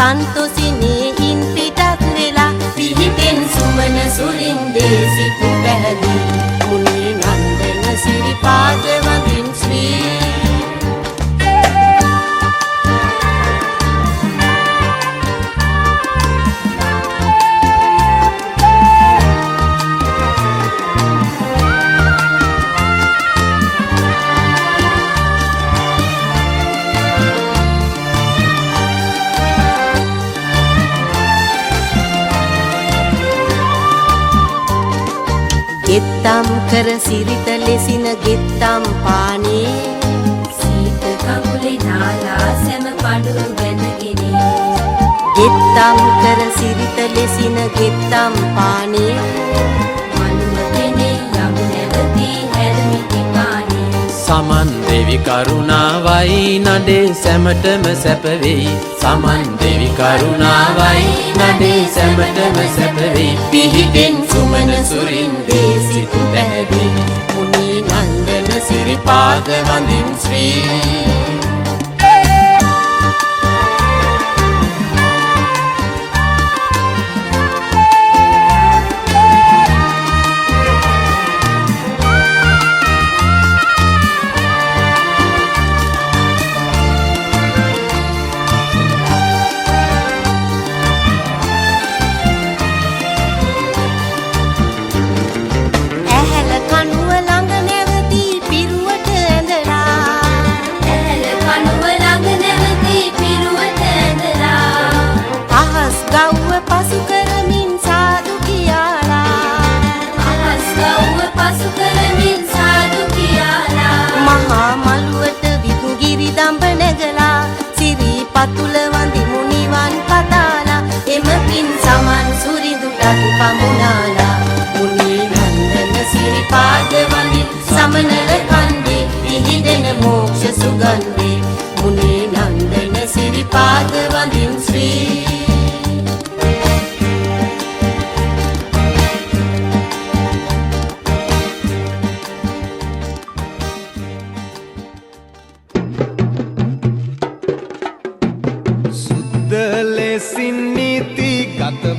සන්තොසිනේ ඉන් පිටත් වෙලා පිහිටෙන් සුමන සුරින්දේ සිත් පැහැදී මුනි නන්දන සිරිපාද වඳින් ශ්‍රී ගෙත්තම් කර සිරිත ලෙසින ගෙත්තම් පානේ සීත කකුලේ නාලා සැම පඩු බැඳගෙන ගෙත්තම් කර සිරිත ලෙසින ගෙත්තම් පානේ මනුව කෙනේ යමු නැවතී හැරමිටි පානේ සමන් දෙවි කරුණාවයි නඩේ සැමටම සැප වෙයි සමන් දෙවි කරුණාවයි නඩේ සැමටම සැප වෙයි පිහිටෙන් සුමන සුරින්දේ සිත් පැහැදී මුනි නන්දන සිරිපාද වඳින් ශ්‍රී පතුල වඳිමු නිවන් පතාලා එම පින් සමන් සුරිඳුටත් පමුණාලා මුනි නන්දන සිරිපාද වඳින් සමනල කන්දේ පිහිදෙන මෝක්ෂ සුගන්ධේ මුනි නන්දන සිරිපාද වඳින් ශ්‍රී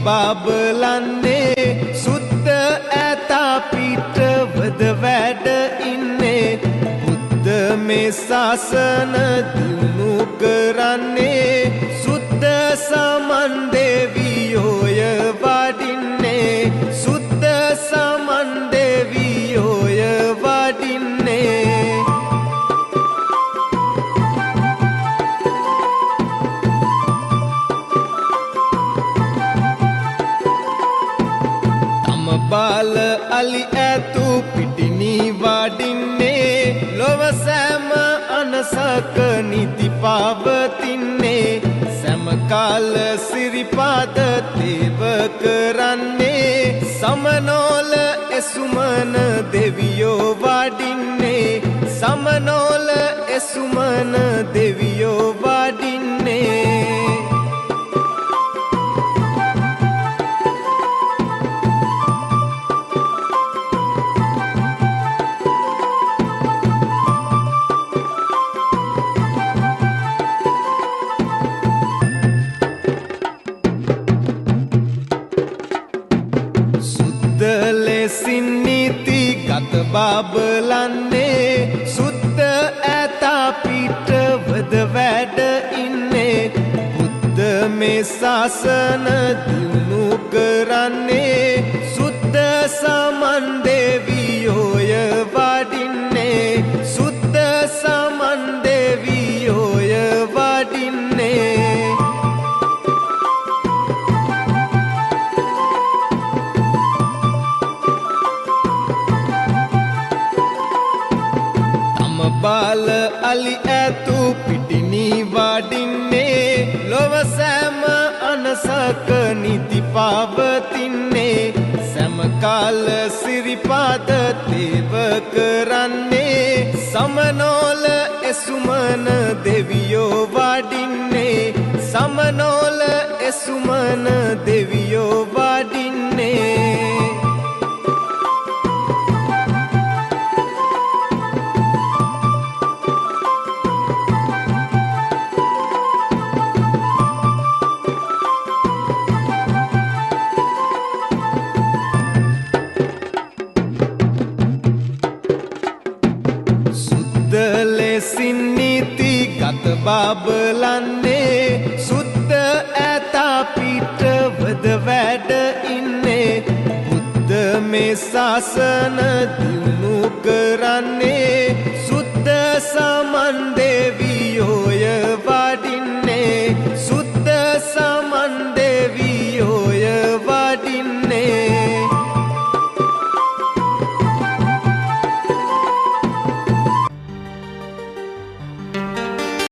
බබලන්නේ සුද්ධ ඇතා පිටවද වැඩ ඉන්නේ බුද්ධ මේ ශාසන දිනු කරන්නේ සුද්ධ සමන් දෙවියෝය වඩින්නේ සුද්ධ සමන් දෙවියෝය වඩින්නේ බාල අලි ඇතු පිටිනි වඩින්නේ ලොව සෑම අනසක නිති පවතින්නේ සෑම කාල සිරිපාද තේව කරන්නේ සමනෝල එසුමන දෙවියෝ වඩින්නේ සමනෝල එසුමන දෙවියෝ වඩින්නේ බබලන්නේ සුද්ධ ඇතා පිටවද වැඩ ඉන්නේ බුද්ධ මේ ශාසන දිනු කරන්නේ සුද්ධ සමන් දෙවියෝය වඩින්නේ සුද්ධ සමන් දෙවියෝය වඩින්නේ බාල අලි ඇතු පිටිනි වඩින්නේ ලොව සෑම අනසක නිති පවතින්නේ සෑම කාල සිරිපාද තේව කරන්නේ සමනෝල එසුමන දෙවියෝ වඩින්නේ සමනෝල එසුමන දෙවියෝ වඩින්නේ විසින් නීති ගත බබලන්නේ සුද්ධ ඇතා පිටවද වැඩ ඉන්නේ බුද්ධ මේ ශාසන දියුණු කරන්නේ